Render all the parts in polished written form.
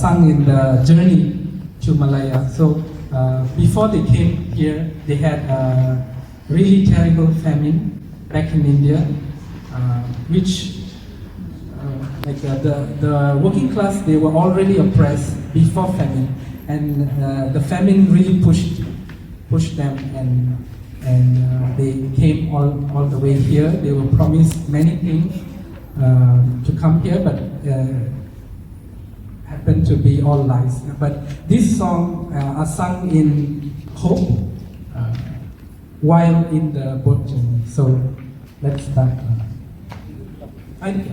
sung in the journey to Malaya. So before they came here, they had a really terrible famine back in India, which like the working class, they were already oppressed before famine, and the famine really pushed them, and they came all the way here. They were promised many things to come here, but happened to be all lies. But this song are sung in hope while in the boat journey. So let's start. Thank you.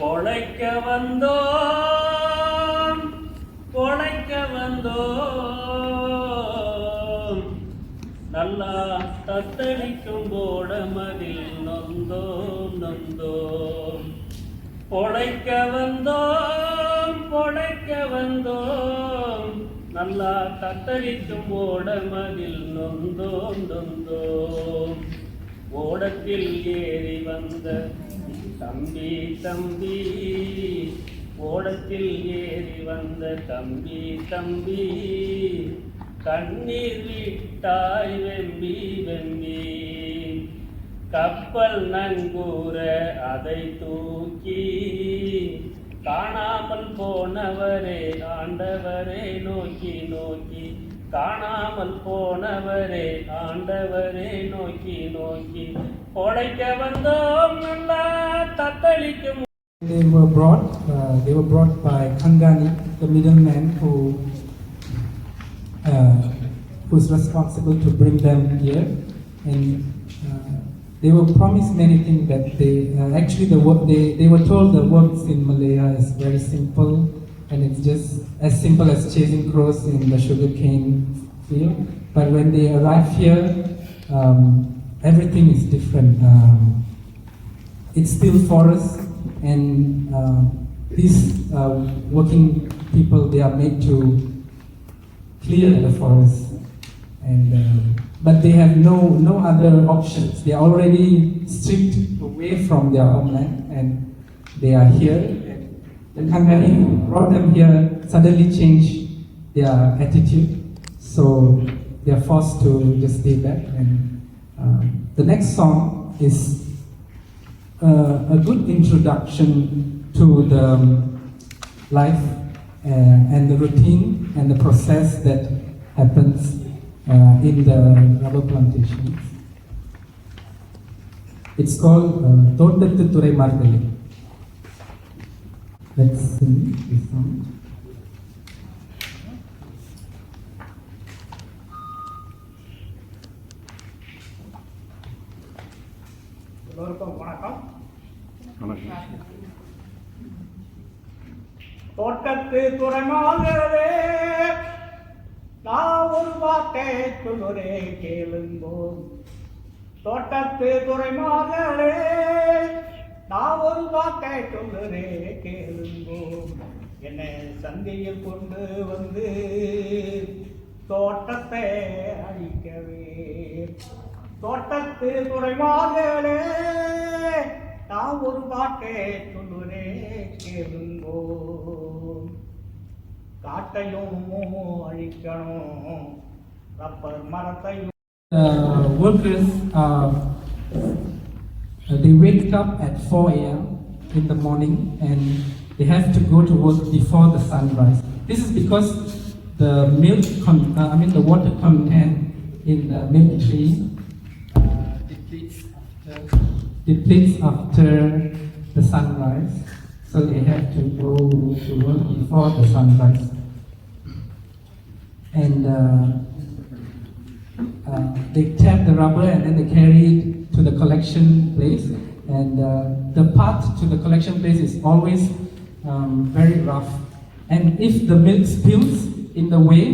பொழைக்க வந்தோம் நல்லா தத்தளிக்கும் போடமதில் நொந்தோம் பொழைக்க வந்தோம் நல்லா தத்தளிக்கும் போடமதில் நொந்தோம் ஓடத்தில் ஏறி வந்த தம்பி ஓடத்தில் ஏறி வந்த தம்பி கண்ணீர் விட்டாய் வெம்பி கப்பல் நங்கூர அதை தூக்கி காணாமல் போனவரே ஆண்டவரே நோக்கி காணாமல் போனவரே ஆண்டவரே நோக்கி பொழைக்க வந்தோம் நல்லா தத்தளிக்கும். They were brought by Kangani, the middleman who's responsible to bring them here, and they were promised many things. That they actually they were told the works in Malaya is very simple, and it's just as simple as chasing crows in the sugarcane field. But when they arrive here, everything is different. It's still forest, and these working people, they are made to clear the forest, and but they have no other options. They are already stripped away from their homeland, and they are here. The Kangani who brought them here suddenly changed their attitude, so they are forced to just stay back. And the next song is a good introduction to the life and the routine and the process that happens in the rubber plantations. It's called Thoddathu Margali. Let's sing this song. தோட்டத்து துறைமாகவே நான் ஒரு வார்த்தை சொல்லுரே கேளுங்கோ. தோட்டத்து துறைமாகவே நான் ஒரு வார்த்தை சொல்லுரே கேளுங்கோ. என்னை சந்தையில் கொண்டு வந்து தோட்டத்தை அழிக்கவே. தோட்டத்து துறைமாகவே நான் ஒரு வார்த்தை சொல்லுரே கேளுங்கோ. காட்டையும் அழிக்கணும் ரப்பர் மரத்தையும். Workers they wake up at 4 a.m. in the morning, and they have to go to work before the sunrise. This is because the the water content in the milk tree depletes after the sunrise, so they have to go to work before the sunrise. And they tap the rubber, and then they carry it to the collection place. And the path to the collection place is always very rough. And if the milk spills in the way,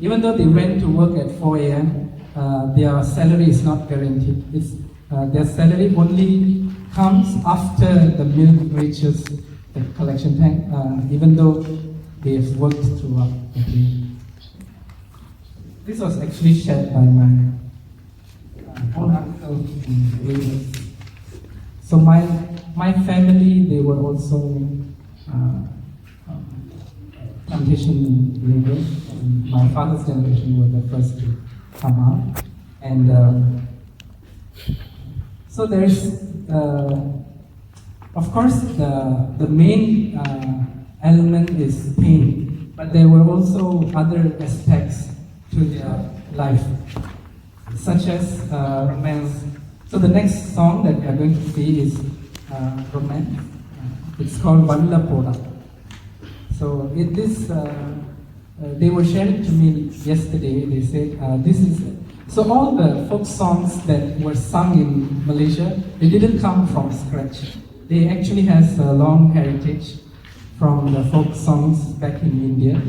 even though they went to work at 4 a.m., their salary is not guaranteed. It's their salary only comes after the milk reaches the collection tank, even though they have worked throughout the day. This was actually shared by my own uncle in Wales. So my family, they were also plantation laborers. My father's generation were the first to come out. And so there's, of course, the main element is pain, but there were also other aspects to their life, such as romance. So the next song that we are going to see is romance. It's called Valla Poda. So they were sharing to me yesterday. They said this is. So all the folk songs that were sung in Malaysia, they didn't come from scratch. They actually has a long heritage from the folk songs back in India,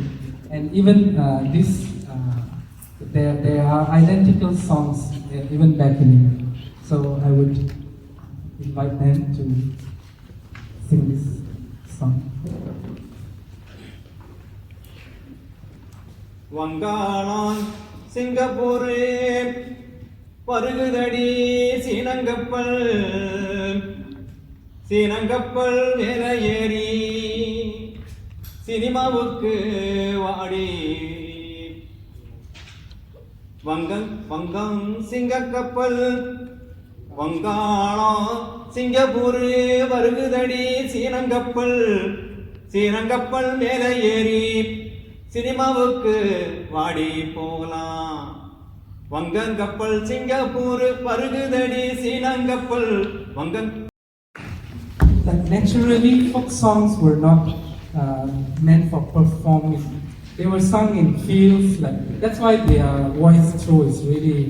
and even there are identical songs even back in India. So I would invite them to sing this song. Vangalan Singapore Parugudadi Sinangapal Velayeri Sinimavukku Vadi Vangang Singapal Vangala Singapore Parugudadi Sinangapal Velayeri சினிமாவுக்கு வாடி போகலாம் வங்கங்கப்பல் Singapore பருகுதடி சீனங்கப்பல் வங்கங். Naturally, folk songs were not meant for performing. They were sung in fields. That's why their voice throw is really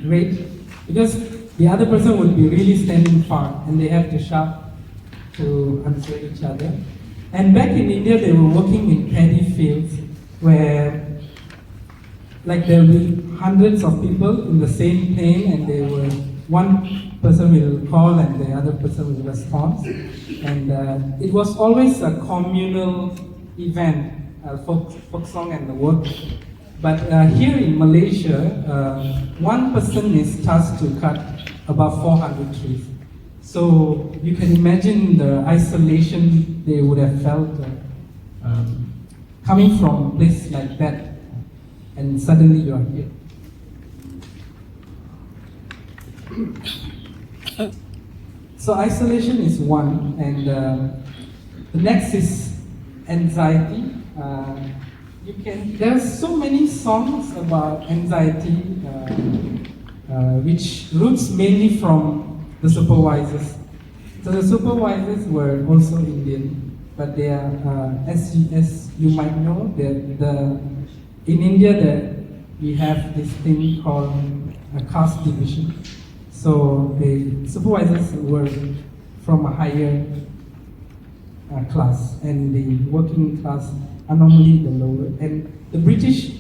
great, because the other person would be really standing far and they have to shout to answer each other. And back in India, they were working in paddy fields where there will be hundreds of people in the same plane, and one person will call and the other person will respond. And it was always a communal event, folk song and the work. But here in Malaysia, one person is tasked to cut about 400 trees. So you can imagine the isolation they would have felt coming from a place like that, and suddenly you are here. So isolation is one, and the next is anxiety. There are so many songs about anxiety, which roots mainly from the supervisors. So the supervisors were also Indian, but they are, as you might know, in India we have this thing called a caste division. So the supervisors were from a higher class, and the working class are normally the lower. And the British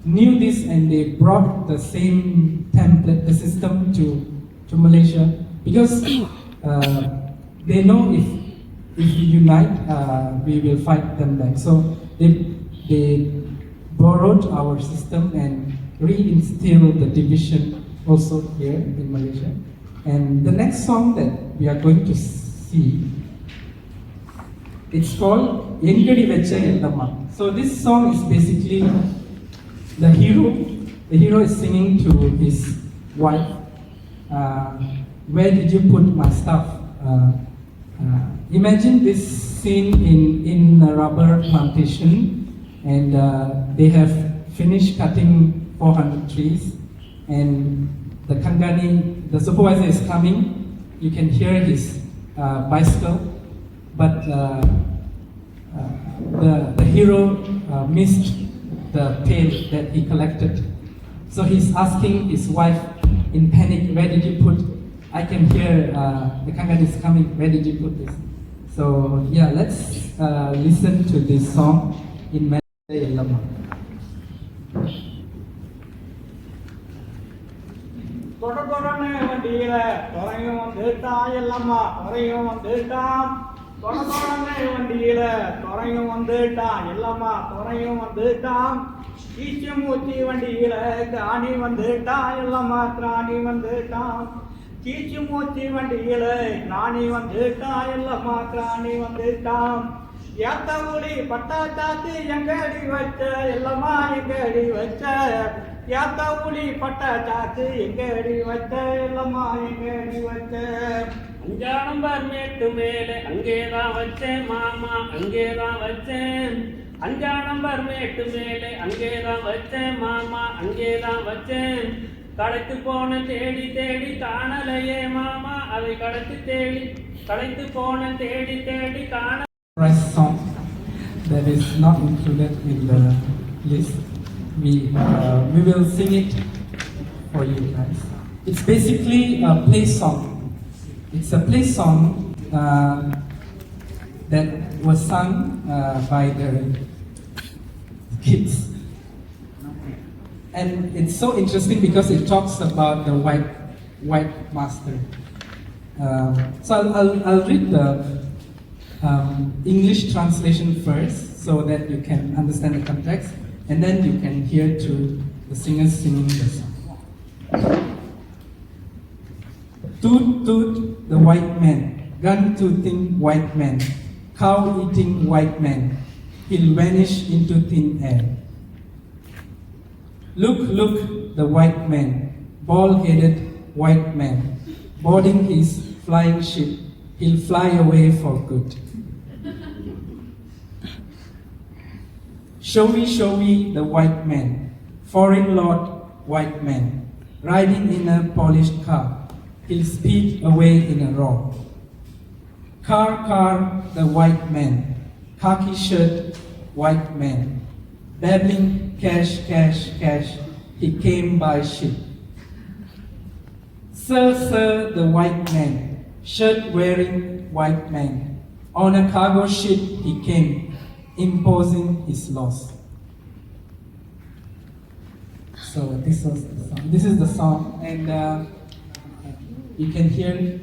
knew this, and they brought the same template, the system to Malaysia. Because they know if we unite, we will fight them back. So they borrowed our system and reinstilled the division also here in Malaysia. And the next song that we are going to see, it's called Engadi Vecha Ellamma. So this song is basically the hero is singing to his wife. Where did you put my stuff? Imagine this scene in a rubber plantation, and they have finished cutting 400 trees, and the Kangani, the supervisor is coming. You can hear his bicycle, but the hero missed the pail that he collected. So he's asking his wife in panic, where did you put? I can hear the Kangani is coming. Where did you put this? So yeah, let's listen to this song in Malayan. தொடர்ந்து வண்டியில துறையும் வந்துட்டான் எல்லாமா துறையும் வந்துட்டான் தொடர்ந்து வண்டியில துறையும் வந்துட்டான் எல்லாமா துறையும் வந்துட்டான் ஈச்சி மூச்சி வண்டியில கிராணி வந்துட்டான் எல்லாமா கிராணி வந்துட்டான் கீச்சு மூச்சி வண்டியில கிராணி வந்துட்டான் எல்லாமா கிராணி வந்துட்டான் ஏத்த ஊடி பட்டா சாத்து எங்கடி வச்ச எல்லாமா எங்கடி வச்ச ஏத்த ஊடி பட்டா சாத்து எங்கடி வச்ச எல்லாமா எங்கடி வச்ச 5 நம்பர் மேட்டு மேலே அங்கேதான் வச்சேன் மாமா அங்கேதான் வச்சேன் 5 நம்பர் மேட்டு மேலே அங்கேதான் வச்சேன் மாமா அங்கேதான் வச்சேன் களைத்து போன தேடி தேடி காணலையே மாமா அதை களைத்து போன தேடி தேடி காண Rice song that is not included in the list. We will sing it for you guys. It's basically a play song. It's a play song that was sung by the kids. And it's so interesting because it talks about the white master. So I'll read the English translation first so that you can understand the context, and then you can hear to the singers singing the song. Toot toot the white man, gun tooting white man, cow eating white man, he'll vanish into thin air. Look, look, the white man, bald-headed white man, boarding his flying ship, he'll fly away for good. Show me, the white man, foreign lord white man, riding in a polished car, he'll speed away in a roar. Car, the white man, khaki shirt white man, babbling cash, he came by ship. Sir, the white man, shirt wearing white man, on a cargo ship he came, imposing his laws. So this was the song. This is the song, and you can hear it.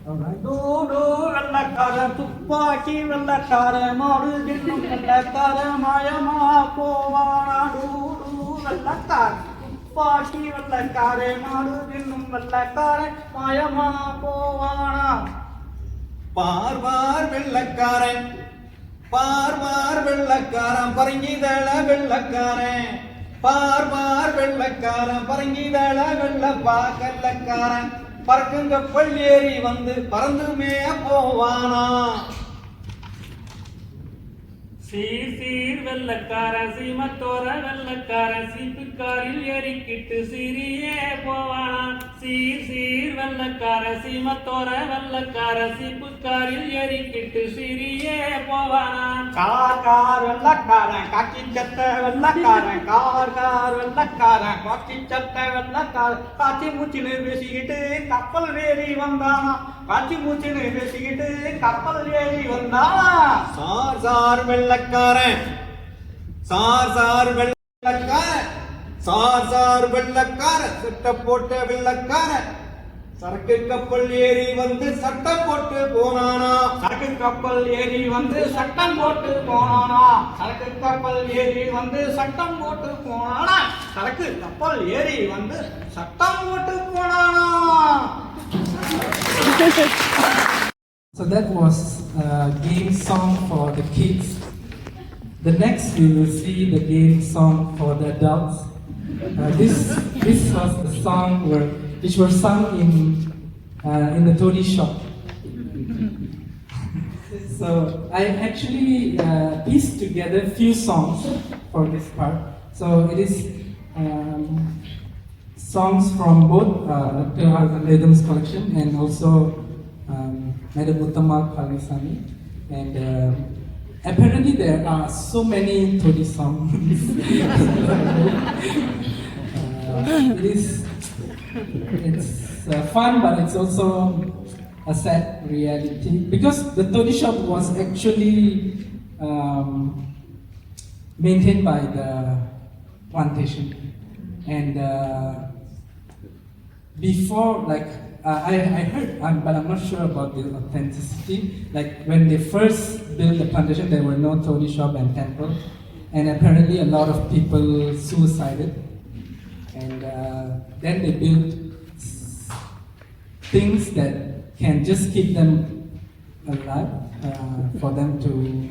All right. Dude வெள்ளக்கார துப்பாக்கி வெள்ளக்கார மாடு தின்னும் வெள்ளக்கார மாயமா போவானா dude வெள்ளக்கார துப்பாக்கி வெள்ளக்கார மாடு தின்னும் வெள்ளக்கார மாயமா போவானா பார்வார் வெள்ளக்காரன் பரங்கிதள வெள்ளக்காரன் பார்வார் வெள்ளக்காரன் பரங்கிதள வெள்ளப்பா கள்ளக்காரன் பறக்கும் கப்பல் ஏறி வந்து பறந்துமே போவானா சீர் வெள்ளக்கார சீமத்தோர வெள்ளக்கார சீப்புக்காரில் ஏறிக்கிட்டு சிறியே போவானா சீர் வெள்ளக்கார சீமத்தோர வெள்ளக்கார சீப்புக்காரில் ஏறிக்கிட்டு சிறியே போவானா கார் வெள்ளக்காரன் காக்கி சட்ட வெள்ளக்காரன் கார் வெள்ளக்காரன் காக்கி சட்ட வெள்ளக்காரன் காட்சி மூச்சின்னு பேசிக்கிட்டு கப்பல் ஏறி வந்தானா காட்சி மூச்சின்னு பேசிக்கிட்டு கப்பல் ஏறி வந்தானா சார் வெள்ளக்காரன் சட்ட போட்ட வெள்ளக்காரன் சரக்கு கப்பல் ஏறி வந்து சட்டம் போட்டு போனானா சரக்கு கப்பல் ஏறி வந்து சட்டம் போட்டு போனானா சரக்கு கப்பல் ஏறி வந்து சட்டம் போட்டு போனானா சரக்கு கப்பல் ஏறி வந்து சட்டம் போட்டு போனானா So that was a game song for the kids. The next we will see the game song for the adults. This was the song which were sung in the Todi shop. So I actually pieced together few songs for this part. So it is songs from both Dhandayutham's collection and also Madam Uttama Kalisami. And apparently there are so many Todi songs. It's fun, but it's also a sad reality because the Todi shop was actually maintained by the plantation. And before, like, I heard, but I'm not sure about the authenticity. Like, when they first built the plantation, there were no torii shop and temple. And apparently a lot of people suicided. And then they built things that can just keep them alive, for them to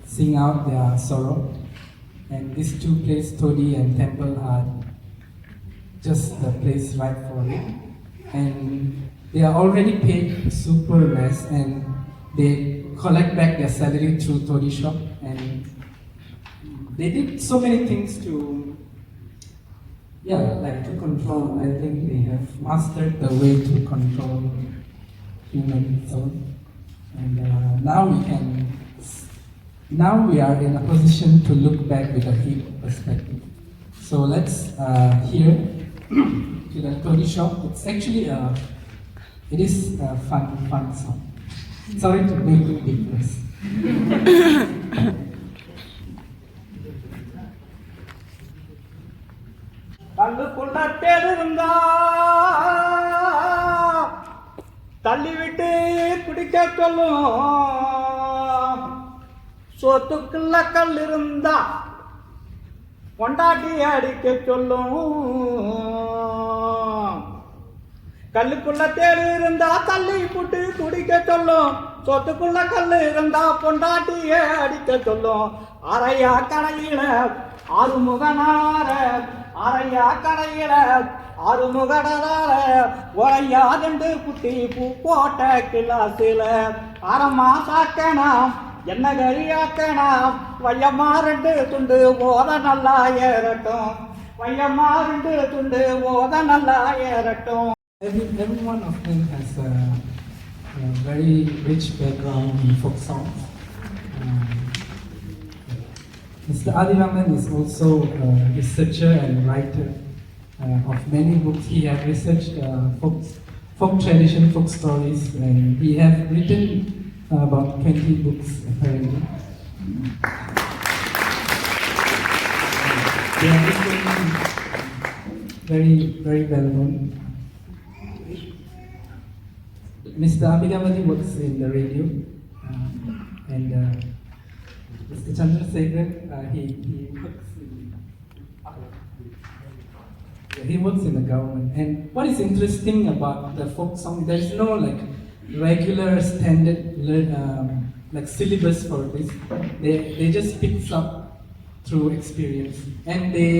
sing out their sorrow. And these two places, torii and temple, are just the place right for it. And they are already paid super less, and they collect back their salary through torii shop. And they did so many things to, to control. I think they have mastered the way to control human thought. And now we are in a position to look back with a hip perspective. So let's hear to the torii shop. It's actually it is a fun song. Sorry to make you depressed. கல்லுக்குள்ள தேடு இருந்தா தள்ளி விட்டு குடிக்க சொல்லும், சோத்துக்குள்ள கல் இருந்தா கொண்டாட்டி அடிக்க சொல்லும். கல்லுக்குள்ள தேடு இருந்தா தள்ளி விட்டு குடிக்க சொல்லும், சொத்துக்குள்ள கல் இருந்தா பொண்டாட்டிய அடிக்க சொல்லும். அரையா கடையில ஆறுமுகனார, அரையா கடையில ஆறுமுகனார, ஒரையா 2 குட்டி பூ போட்ட கிளாசில அறமா சாக்கணும், என்ன கறியாக்கணும். வையம்மா 2 துண்டு போத நல்லா ஏறட்டும், வையம்மா 2 துண்டு போத நல்லா ஏறட்டும். Every one of them has a very rich background in folk songs. Mr. Athi Raman is also a researcher and writer of many books. He has researched folk tradition, folk stories, and he has written about 20 books apparently. They are very well known. Mr. Ambikapathy works in the radio, and Mr. Santhirasekaran, he works in the government. And what is interesting about the folk song, there is no like regular standard like syllabus for this. They just pick up through experience, and they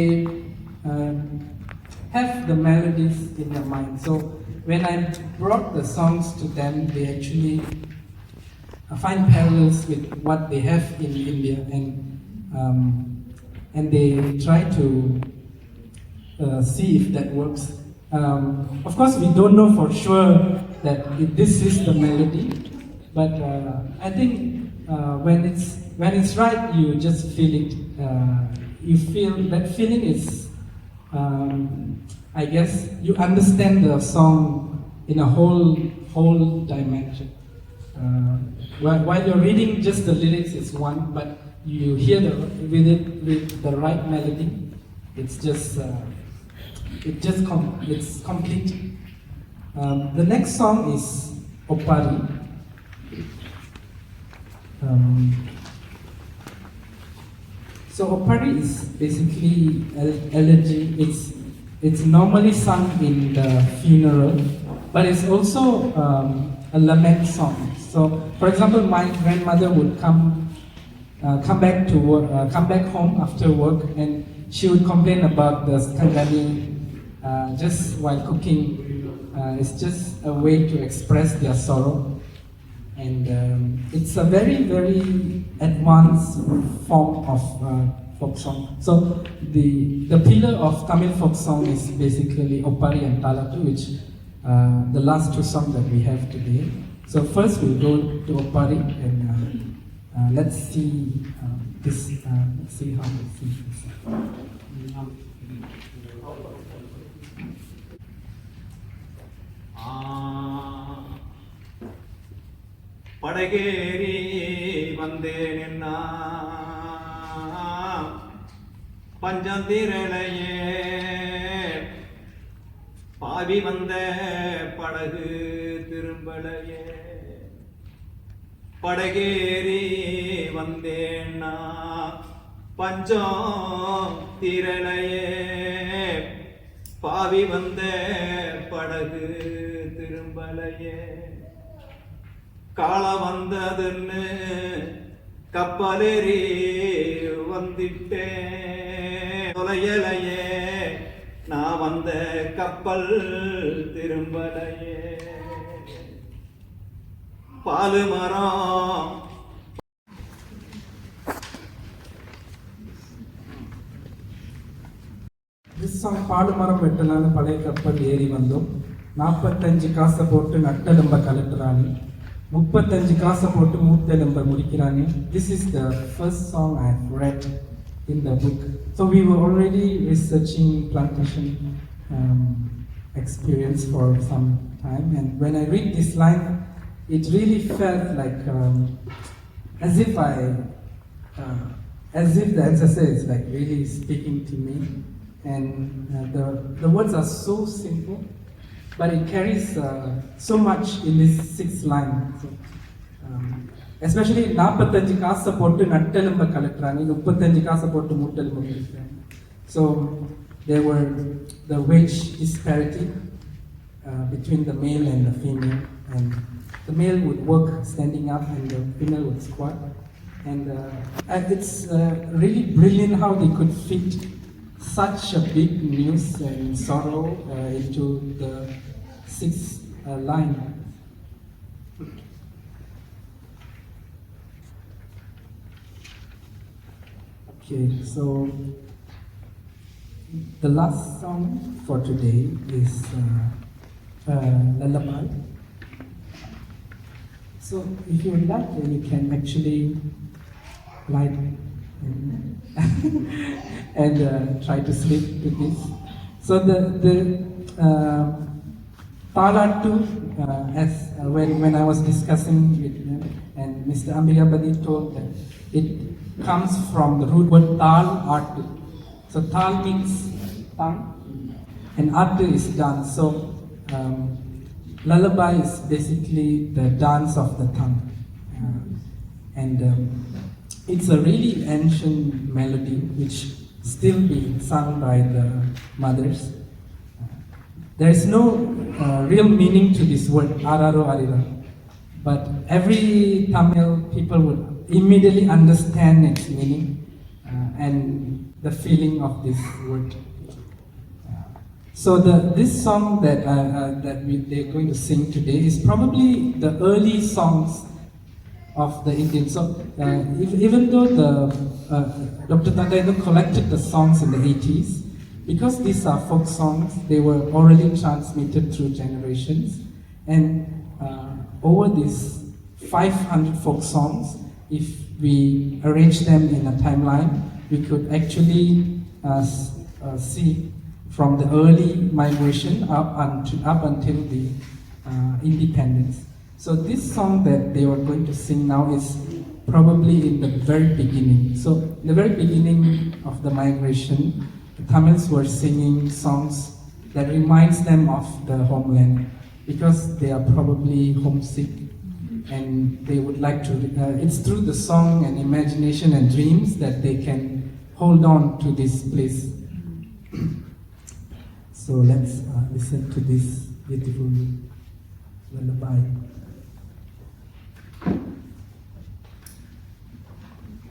have the melodies in their mind. So when I brought the songs to them, they actually find parallels with what they have in India, and they try to see if that works. Of course, we don't know for sure that this is the melody, but I think when it's right, you just feel it. You feel that feeling is. I guess you understand the song in a whole dimension. While you're reading just the lyrics is one, but you hear with the right melody, it's complete. The next song is Opari. So Opari is basically elegy. It's normally sung in the funeral, but it's also a lament song. So, for example, my grandmother would come back home after work, and she would complain about the skandali just while cooking. It's just a way to express their sorrow, and it's a very advanced form of folk song. So the pillar of Tamil folk song is basically Opari and Talatu, which the last 2 songs that we have today. So first we'll go to Opari, and let's see this. Let's see how we see this. படகேரி வந்தேன் பஞ்சந்திரளையே பாவி வந்த படகு திரும்பலையே படகேறி வந்தேன்னா பஞ்சம் திரளையே பாவி வந்த படகு திரும்பலையே கால வந்ததுன்னு கப்பலேறி வந்துட்டேன் தொலையலையே நான் வந்த கப்பல் திரும்பலையே பாலு மரம் This song பாடுமரம் வெட்டலான்னு பழைய கப்பல் ஏறி வந்தோம் 45 காசை போட்டு நட்டெலும்ப கலட்டுறானி 35 காசை போட்டு மூட்டெலும்ப முடிக்கிறானி. This is the first song I have read in the book. So we were already researching plantation experience for some time, and when I read this line, it really felt like as if the ancestor is like really speaking to me. And the words are so simple, but it carries so much in this sixth line. So, especially 45 காசை போட்டு நட்டெலும்ப கலட்டுறாங்க 35 காசை போட்டு மூட்டெலும்ப கலட்டுறாங்க. So there were the wage disparity between the male and the female, and the male would work standing up and the female would squat, and it's really brilliant how they could fit such a big news and sorrow into the sixth line. Okay, so the last song for today is Lullaby. So if you would like, you can actually light and try to sleep with this. So the Talatu, as when I was discussing with them, and Mr. Ambikapathy told that it comes from the root word Tal Atu. So Tal means tongue, and Atu is dance. So lullaby is basically the dance of the tongue, and it's a really ancient melody which still being sung by the mothers. There is no real meaning to this word araro arira, but every Tamil people would immediately understand its meaning and the feeling of this word. So this song that they're going to sing today is probably the early songs of the Indians. So even though Dr. Dhandayutham collected the songs in the 80s, because these are folk songs, they were orally transmitted through generations. And over these 500 folk songs, if we arrange them in a timeline, we could actually see from the early migration up until the independence. So this song that they were going to sing now is probably in the very beginning. So in the very beginning of the migration, the Tamils were singing songs that reminds them of the homeland, because they are probably homesick and they would like to, it's through the song and imagination and dreams that they can hold on to this place. So let's listen to this beautiful lullaby.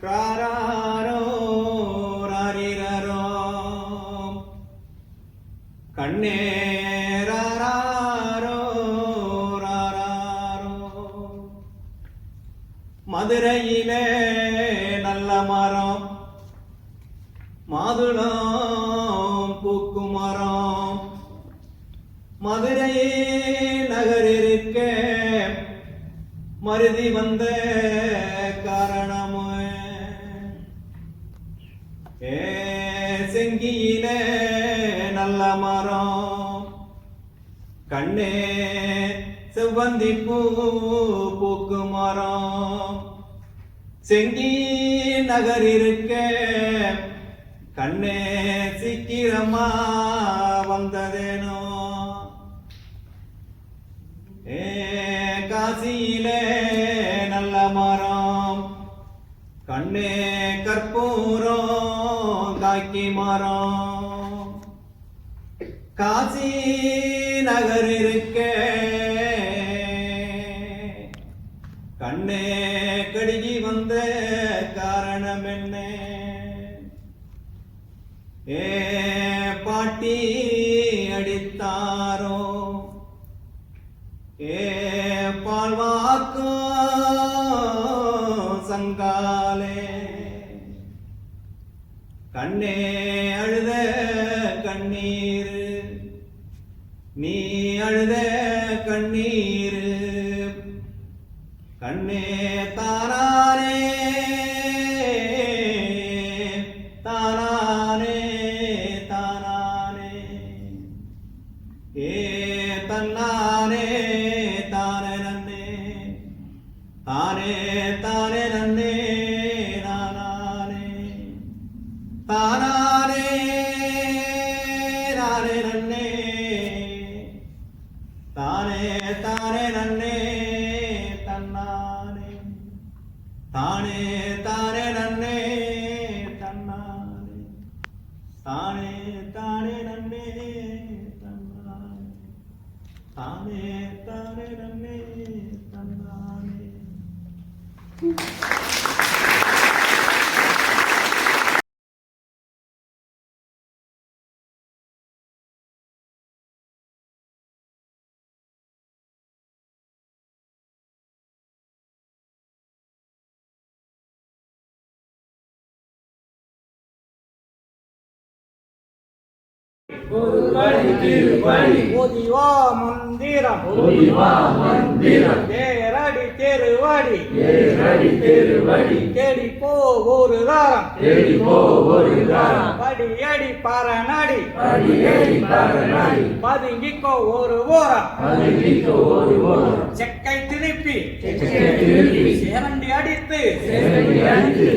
ராரோ ராரிரோ கண்ணே ராரோ ராரோ மதுரையிலே நல்ல மரம் மாதுளம் பூக்கு மரம் மதுரை நகர் இருக்க மருதி வந்த காரணமோ செங்கியிலே நல்ல மரம் கண்ணே செவ்வந்தி பூ பூக்கு மரம் செங்கி நகர் இருக்க கண்ணே சீக்கிரமா வந்ததேனோ காசியிலே நல்ல மரம் கண்ணே கற்பூரம் காக்கி மரம் காசி நகர் இருக்க கண்ணே கடுகி வந்த காரணம் என்ன பாட்டி அடித்தாரோ பால்வாக்கோ சங்காலே கண்ணே அழுத கண்ணீர் நீ அழுத கண்ணீர் கண்ணே தானானே தானானே தானானே தன்னானே தானே நன்னே தானே தானே நன்னே நானே தானானே நானே நன்னே தானே தானே நன்னே தன்னானே தானே தானே நன்னே தன்னானே தானே தானே நன்னே தன்னானே தானே தானே நன்னே தன்னானே. ஓதிவா மந்திரம் தேரடி தெருவடி தேடி போ ஒரு தாரம் படியடி பரநடி பதுங்கிக்கோ ஒரு ஓரம் செக்கை திருப்பி சேரண்டி அடித்து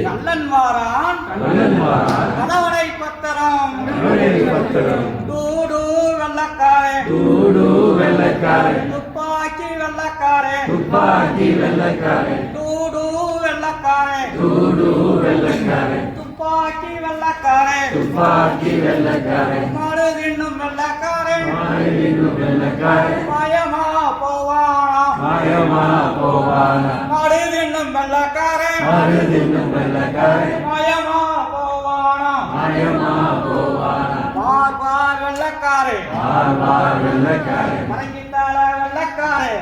கள்ளன் வாரான் கணவனை பத்திரம் டூடு வெள்ளக்காரே துப்பாக்கி வெள்ளக்காரே டூடு வெள்ளக்காரே துப்பாக்கி வெள்ளக்காரே மாடு தின்னும் வெள்ளக்காரே மாயமா போவானா மாடு தின்னும் வெள்ளக்காரே மாயமா போவானா மார்பார் வெள்ளக்காரே மறங்கித்தாள வெள்ளக்காரே